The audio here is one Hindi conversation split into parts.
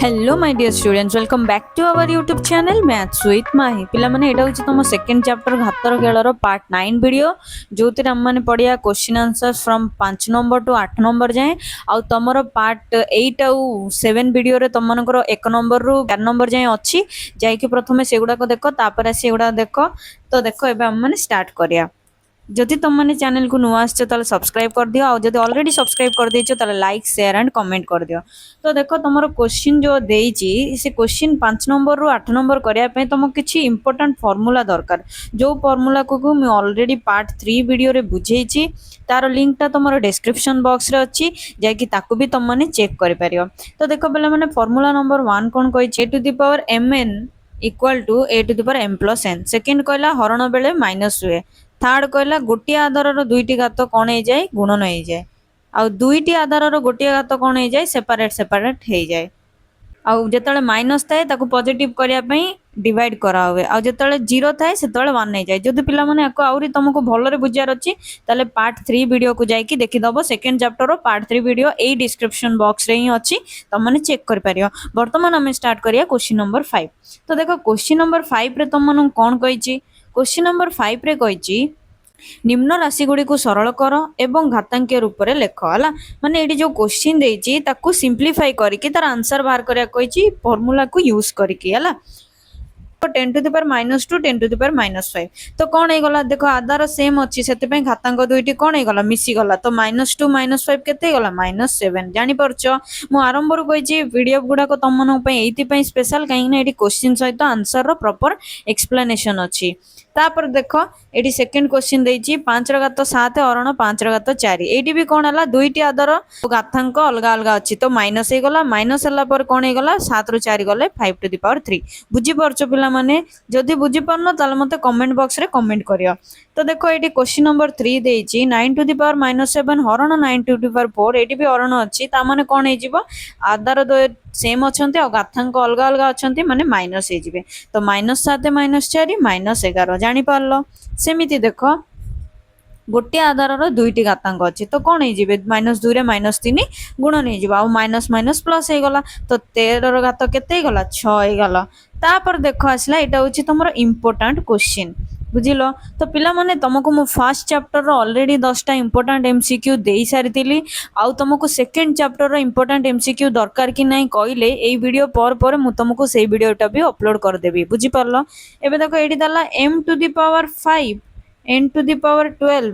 Hello my dear students welcome back to our YouTube channel maths with Mahi पिला माने एटा होची तुम सेकंड चैप्टर घातर खेलर पार्ट 9 वीडियो जो हम माने पढ़िया question answers from 5 number to 8 number जाए आउ तुमर पार्ट 8 आउ 7 वीडियो रे तुम मानकर 1 नंबर रु 4 नंबर जाए अच्छी जाई कि प्रथमे सेगुडा को देखो तापर आसी एगुडा देखो तो देखो एबे हम माने स्टार्ट करिया जदि तुम मैंने चैनल को नुआ आसो सब्सक्राइब कर दियो और जदि ऑलरेडी सब्सक्राइब कर देछो ताले लाइक शेयर एंड कमेंट कर दियो। तो देखो तुमरो क्वेश्चन जो देइची से क्वेश्चन 5 नंबर रु 8 नंबर करिया पे तुमको किछि इंपोर्टेंट फार्मूला दरकार जो फार्मूला को मैं ऑलरेडी पार्ट 3 वीडियो रे बुझेइची तार लिंक टा तुमरो डिस्क्रिप्शन बॉक्स रे अछि जे कि ताकू भी तुम माने चेक करि परियो। तो देखो बेले माने फार्मूला नंबर 1 कोन कहि a to the power mn equal to a to the power m plus n second कहला हरण बेले माइनस हुए थर्ड कहला गोटे आधार दुईटी घात कौन हो जाए गुणन हो जाए आ दुईटी आधार गोटे घात कौन हो जाए सेपारेट सेपारेट हो जाए आउ जेतले माइनस थाए ताको पॉजिटिव करिया पई डिवाइड करा हुए आ जेतले जीरो थाए सेतले 1 हो जाए जदि पिला माने आको आउरी तुमको भलरे बुझियार अछि ताले पार्ट 3 वीडियो को जाई कि देखि दबो सेकंड चैप्टर रो पार्ट 3 वीडियो ए डिस्क्रिप्शन बॉक्स रे ही अछि तुम माने चेक कर परियो। वर्तमान हम स्टार्ट करिया क्वेश्चन नंबर 5। तो देखो क्वेश्चन नंबर 5 रे तुम मानु कोन कहिची क्वेश्चन नंबर 5 रे कहिची निम्न राशि गुड़ी को सरल कर एवं घातांकीय रूप में लेख है माने ये जो क्वेश्चन देती ताकू सिंप्लीफाई करके तार आंसर बाहर करिया कहिची फार्मूला को यूज करके है 10 to the power minus 2 10 to the power minus 5 तो कौन हो गला देखो आधार सेम अच्छी से घातांक दुईटी कौन हो गला मिसी गला तो माइनस 2 माइनस 5 केते गला माइनस 7 जानि परछो मु आरंभ रू कहिची वीडियो गुडा को तुम मन पे एथि पे स्पेशल काहे ना एडी क्वेश्चन सहित आंसर रो प्रॉपर एक्सप्लेनेशन अछि। तापर देखो एटी सेकंड क्वेश्चन देइची 5 ର घात 7 हरण 5 ର घात 4 एटी भी कोन हला दुईटी आधार घातांक अलग अलग अछि तो माइनस हे गला माइनस हला पर कोन हे गला 7 ରୁ 4 गले 5 टू द पावर 3 बुझी परछो पिला माने जदि बुझी परनो ताले मते कमेंट बॉक्स रे कमेंट करियो। तो देखो एटी क्वेश्चन नंबर 3 देइची 9 टू द पावर -7 हरण 9 टू द पावर 4 एटी भी हरण अछि ता माने कोन हे जिवो आधार दो सेम अछंती और घातांक अलग अलग अछंती माने माइनस हे जिवे तो -7 -4 -11 जानि पारलो सेमिति देखो गोटे आधार दुईटी घातांक अच्छी तो कौन हो -2 रे -3 गुणन हो माइनस माइनस प्लस हो गला तो 13 घात केते गला 6 हो गला। तापर देखो आसला एटा होची तुमरो इंपोर्टेंट क्वेश्चन बुझिलो। तो पिला माने तुमको मु फर्स्ट चैप्टर रो ऑलरेडी 10टा इंपोर्टेंट एमसीक्यू देई सारितिली आउ तुमको सेकंड चैप्टर रो इंपोर्टेंट एमसीक्यू दरकार कि नहीं कहले एई वीडियो पर मु तुमको सेई वीडियोटा भी अपलोड कर देबी बुझी परलो। एबे देखो एडी दला m to the power 5 n to the power 12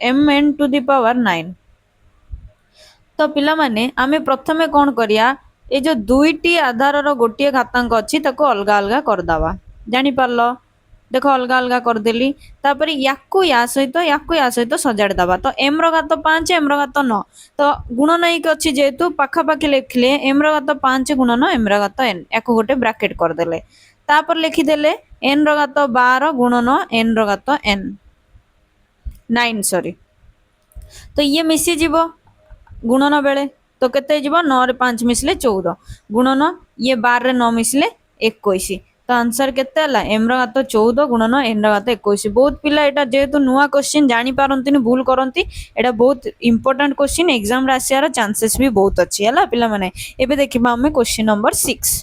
mn to the power 9 तो पिला माने आमे प्रथमे कोन करिया ए जो दुईटी आधार रो गोटे घातांक अछि ताको अलग अलग कर दवा जानि परलो देखो अलग अलग कर देली तापर या सहित सजाड़ दवा तो m रो घात 5 m रो घात 9 तो गुणन एक अछि जेतु पाखा पाखी लिखले m रो घात 5 गुणन m रो घात n एको गोटे ब्रैकेट कर देले तापर लिखि देले n रो घात 12 गुणन n रो घात n 9 सॉरी तो ये मिसी जीवो गुणन बेले तो केते जीवो 9 रे 5 मिसले 14 गुणन ये 12 रे 9 मिसले 21 तो आंसर केते हला m रो घात 14 गुणन n रो घात 21 बहुत पिला एटा जेतु नुवा क्वेश्चन जानि पारंतिनी भूल करंती एटा बहुत इंपोर्टेंट क्वेश्चन एग्जाम रे आसियार चांसेस भी बहुत अछि हला पिला माने एबे देखिबा हमें क्वेश्चन नंबर 6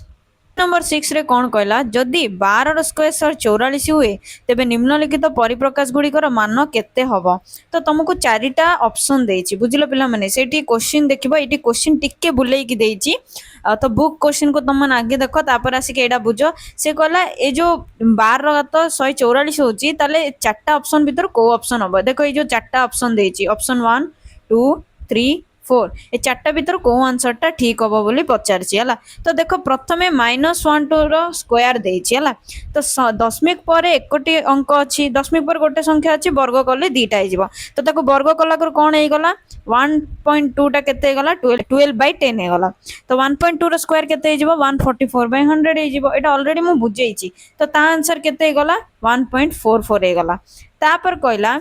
नंबर 6 रे कौन कहला जदि 12 स्क्वायर 44 हुए तेबे निम्नलिखित परिप्रकाश गुड़िकर मान केते हबो तो तुमको चारिटा ऑप्शन देछि बुझिलो पिला माने सेठी क्वेश्चन देखिबो एठी क्वेश्चन टिक्के बुलेई की देछि तो बुक क्वेश्चन को तुम आगे देखो तापर आसी के एडा बुझो से कहला ए जो 12 रो घात 144 होछि ताले चारटा ऑप्शन भीतर को ऑप्शन हबो देखो ए जो चारटा ऑप्शन देछि ऑप्शन 1 2 3 4 ए चारटा भीतर को आंसर टा ठीक हबो बोली पचारछि हला। तो देखो प्रथमे -1 2 रो स्क्वायर देछि हला तो दशमिक पर एकटी अंक अछि दशमिक पर गोटे संख्या अछि वर्ग करले दीटा हे जिवो तो ताको वर्ग कला कर कोन हे गला 1.2 टा केते हे गला 12/10 हे गला तो 1.2 रो स्क्वायर केते हे जिवो 144/100 हे जिवो एटा ऑलरेडी मु बुझेइछि तो ता आंसर केते हे गला 1.44 हे गला। तापर कहला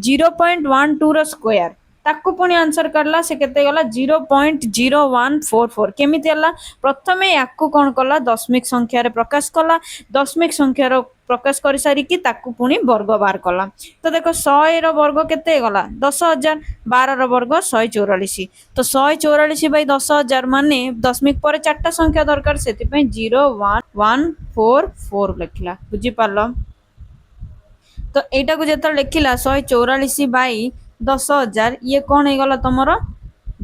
0.12 रो स्क्वायर ताकू पुणी आंसर करला से केते गला 0.0144 केमिति हला प्रथमे याकू कोन कला दशमिक संख्या रे प्रकाश कला दशमिक संख्या रो प्रकाश कर सारिकी ताकू पुणी वर्ग बाहर कला। तो देख 100 वर्ग केते गला 10,000, 12 वर्ग 144। तो 144 बै 10,000 माने दशमिक पर 4टा संख्या दरकार से 01144 लिखला बुझी पारल। तो एटा को जेत लिखिला 144 बै 10,000 ये कौन हो गला तुमर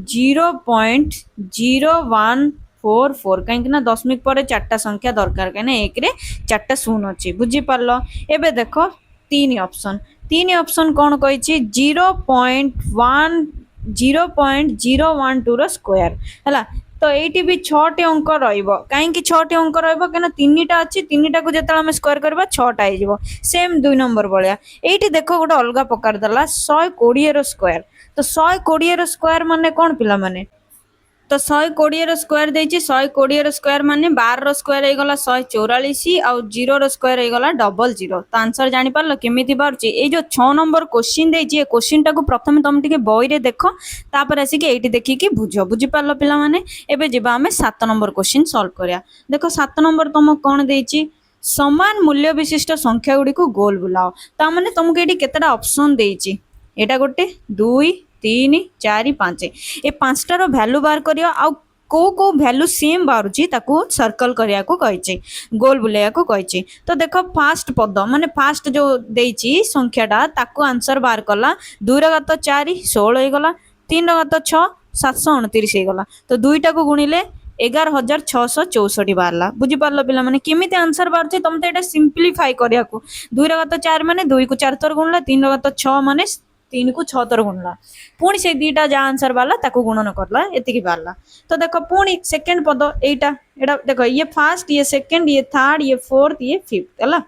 0.0144 कहीं ना दशमिक पर 4टा संख्या दरकार कहीं एक रे 4टा शून्य अच्छी बुझी पारल। एबे देख तीन ऑप्शन कौन कही 0.012 स्क्वायर है। तो ये भी 6टी अंक रहीं 6टी अंक रही 3टा अच्छी 3टा को जो आम स्क्वायर करवा 6टा हो सेम 2 नंबर भाया। ये देख गोटे अलग प्रकार देला 120 स्क्वायर। तो 120 स्क्वायर माने कौन पिला माने तो 120 स्क्वायर देछि 120 स्क्वायर माने 12 स्क्वायर हो गला 144 आउ 0 स्क्वायर हो गला 00। तो आंसर जानि पारलो केमिति बारुछि ए जो 6 नंबर क्वेश्चन देछि ए क्वेश्चन टाको प्रथमे तुम टिके बही रे देखो तापर आसिके एठी देखि कि बुझी पारलो पिला माने। एबे जेबा हमें 7 नंबर क्वेश्चन सॉल्व करिया। देखो 7 नंबर तुम कोन देछि समान मूल्य विशिष्ट संख्या गुडी को गोल बुलाओ। ता माने तुमके एठी केतेटा ऑप्शन देछि एटा गोटे 2 3 4 5 ए 5टार भैल्यू बाहर करियो आ को भैल्यू सेम बाहरुची ताकू सर्कल करिया को कहिछि गोल बुलाया को कहिछि। तो देखो फास्ट पद माने फास्ट जो देछि संख्याटा ताकू आंसर बाहर कला 2 ର घात 4 16 हो गला 3 ର घात 6 729 हो गला। तो दुईटा को गुणिले 11,664 बाहरला बुझी पारलो पिला माने केमिति आंसर बाहर तुम तो ये सिंप्लीफाई करिया को 2 ର घात 4 माने 2 को 4 थर गुणला 3 ର घात 6 माने 3 को 6 थर गुणला पुणी से दीटा जहाँ आंसर बाहरला ताकू गुणन करला एतिकी बाहरला। तो देखो पुणी सेकंड पद एटा देखो ये फर्स्ट ये सेकंड ये थर्ड ये फोर्थ ये फिफ्थ है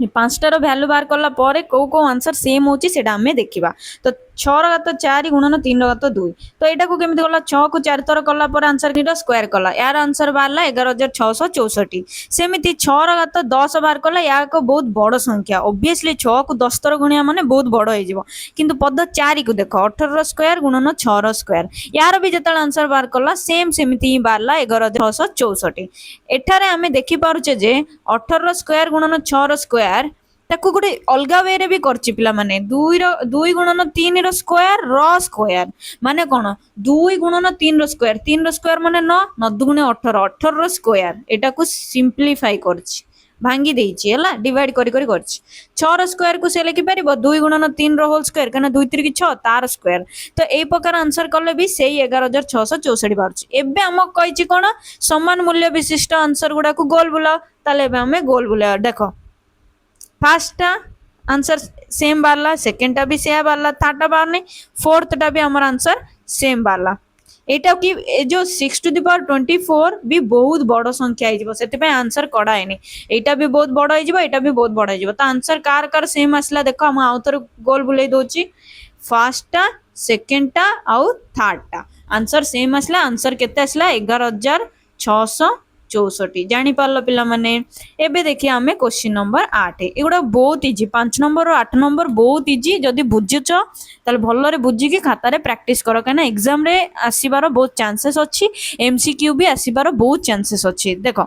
5टार भैल्यू बाहर कला को आंसर सेम होची सेटा हमें देखिबा। तो 6 ର घात 4 गुणन 3 ର घात 2 तो एटा को केमिति गला 6 को 4 थर कला पर आंसर नीटा स्क्वायर कला यार आंसर बाहरला 11,664। सेमिति 6 ର घात 10 बाहर कला या को बहुत बड़ संख्या ऑब्वियसली 6 को 10 थर गुणिया माने बहुत बड़ हो जिवो किंतु पद 4 को देखो 18 ର स्क्वायर गुणन 6 ର स्क्वायर यार भी जतल आंसर बाहर कला सेम सेमिति बाहरला 11,664। एठारे हमें देखि पारुचे जे 18 ର स्क्वायर गुणन 6 ର स्क्वायर ताकू गोटे अलग वे रे भी करछि पिला माने 2 गुणन 3 ର स्क्वायर स्क्वायर माने कोन 2 गुणन 3 ର स्क्वायर 3 ର स्क्वायर माने 9 9 गुणे 18 18 ର स्क्वायर एटा को सिंप्लीफाई करछि भांगी देछि हला डिवाइड करी करी करछि 6 ର स्क्वायर को से लिखि परिबो 2 गुणन 3 ର होल स्क्वायर कना 2 3 6 तार स्क्वायर। तो एई प्रकार आंसर करले भी सेही 11,664 बारछि। एबे हम कहिछि कोन समान मूल्य विशिष्ट आंसर गुडा को गोल बुलाओ ताले एबे हमें गोल बुलाओ। देखो first answer same Barla second टा भी सेम बारला थर्ड टा बार नहीं फोर्थ टा भी हमारा आंसर सेम बारला। एटा कि जो 6 टू द पावर 24 भी बहुत बड़ संख्या आइजबो सेते पे आंसर कड़ा हैनी एटा भी बहुत बड़ आइजबो एटा भी बहुत बड़ आइजबो। तो आंसर कार सेम आसला देखो हम आउथर गोल बुलाई दोची फर्स्ट टा सेकेंड टा आउ थर्ड टा आंसर सेम आसला आंसर केते आसला 11,664 जानी पारलो पिला माने। एबे देखिए हमें क्वेश्चन नंबर 8 एगुड़ा बहुत इजी 5 नंबर और 8 नंबर बहुत इजी जदि बुझुच ताले भल्ल रे बुझिकी खाता रे प्रैक्टिस करो कना एग्जाम रे आसीबार बहुत चांसेस अछि एमसीक्यू भी आसीबार बहुत चांसेस अछि। देखो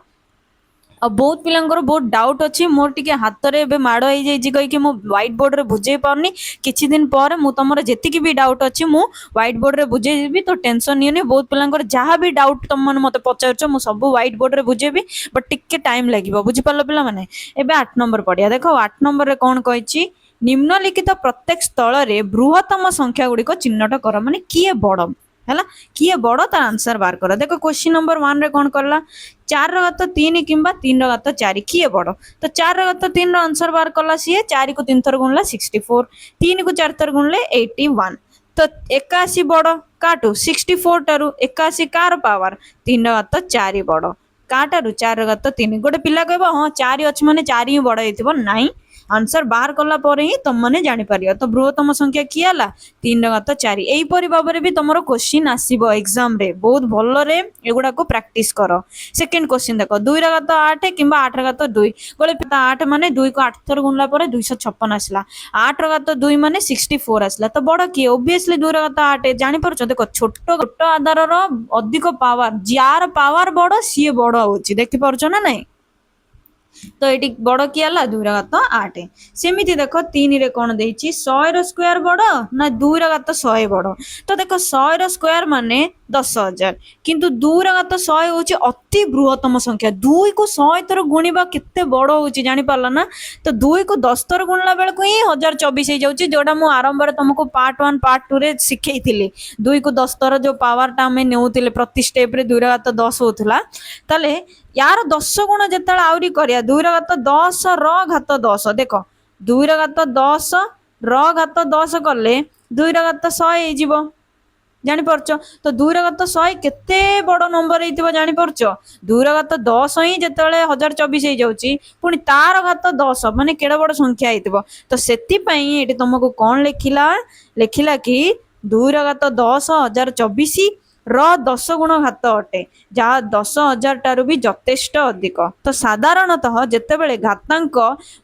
आ बहुत पिलांकर बहुत डाउट अच्छी मोर टिके हाथ रे बे माड़ हो जाई कहि कि मो व्हाइट बोर्ड रे बुझे पारनी किछि दिन पर मु तमर जेतिकी भी डाउट अच्छी मु व्हाइट बोर्ड रे बुझेबी। तो टेंशन नियनी बहुत पिलांकर जहाँ भी डाउट तुम मन मते पचारछ मु सब व्हाइट बोर्ड रे बुझेबी बट टिके टाइम लागिबो बुझि पारलो पिला माने। एबे 8 नंबर पढ़िया देखो 8 नंबर रे कोन कहिछि निम्नलिखित प्रत्येक स्थल रे बृहत्तम संख्या गुडी को चिन्हट कर माने किए बड़ है किए बड़ तार आंसर बाहर कर। देखो क्वेश्चन नंबर 1 रे कोन करला 4 ର घात 3 किंबा 3 ର घात 4 किए बड़। तो 4 ର घात 3 ର आंसर बाहर कला सी 4 को 3 थर गुणला 64 3 को 4 थर गुणले 81। तो 81 बड़ काटू 64 टारू 81 कार पावर 3 ର घात 4 बड़ काटारू 4 ର घात 3 गोटे पिला कहबो हां 4 अछि माने 4 ही बड़ हेतिबो नाही आंसर बाहर कला परे ही तुम माने जानि पारियो। तो बृहत्तम संख्या किए हला 3 ର घात 4 एई परि बाबरे भी तुमरो क्वेश्चन आसीबो एग्जाम रे बहुत भल्लो रे एगुडा को प्रैक्टिस करो। सेकंड क्वेश्चन देखो 2 ର घात 8 किंबा 8 ର घात 2 गोले 8 माने 2 को 8 थर गुणला परे 256 आसला 8 ର घात 2 माने 64 आसला। तो बड़ किए ऑब्वियसली 2 ର घात 8 जानि परछो देखो छोट आधार रो अधिक पावर जार पावर बड़ सी बड़ होची देखि परछो ना नहीं तो ये बड़ किए है 2 × 8 सेमती देख 3 रे कौन देछि 100 स्क्वायर बड़ ना 2 × 100 बड़ तो देख 100 स्क्वायर माने 10,000 किंतु 2 × 100 हूँ अति बृहत्तम संख्या 2 को 100 थर गुणवा केते बड़ हो जानी पारल ना तो 2 को 10 थर गुणला बेल को ही 1024 हो जाऊँ जोटा मुझे आरंभ तुमको पार्ट 1 पार्ट 2 रे शिखई 2 को 10 थर जो पावर टा आम नेउतिले प्रति स्टेप रे 2 × 10 होता ताले यार 10 गुण जिते आहरी करिया 2 × 10 र घात 10 देख 2 × 10 र घात 10 कले 2 × 100 हो जापर तो 2 × 100 केते बड़ नंबर हो जापर 2 × 10 ही जिते 1024 हो जाऊँगी पुणी तार घात 10 माने केड़ बड़ संख्या हो तो से तुमको कौन लिखला कि 2 × 10 1024 र10 गुण घात अटे जहाँ 10,000 टारू भी यथेष्ट अधिक तो साधारणतः जितेबले घातांक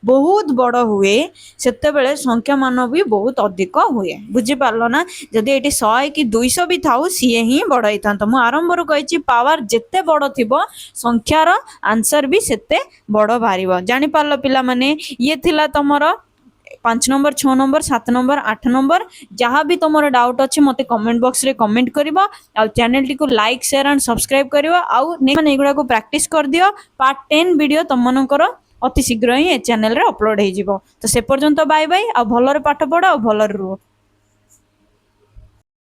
बहुत बड़ हुए सेतेबेले संख्या मान भी बहुत अधिक हुए बुझीपार ना जदि ये 100 कि 200 भी थाऊ सी ही बड़ होता तो मुझे आरंभ कही पावर जिते बड़ थी संख्यार आंसर भी सेते बड़ बाहर जापार पिला माने ये थिला तमर 5 नंबर 6 नंबर 7 नंबर 8 नंबर जहाँ भी तुम डाउट अच्छे मत कमेंट बॉक्स रे कमेंट करवा आ चैनल टी को लाइक शेयर एंड सब्सक्राइब करवा आउ नेक्स्ट एगुड़ा को प्रैक्टिस कर दियो पार्ट 10 वीडियो तुम मनकर अति शीघ्र ही चैनल रे अपलोड हो तो से पर्यंत बाय बाय आ भलरे पाठ पढ़ आ भलरे रुह।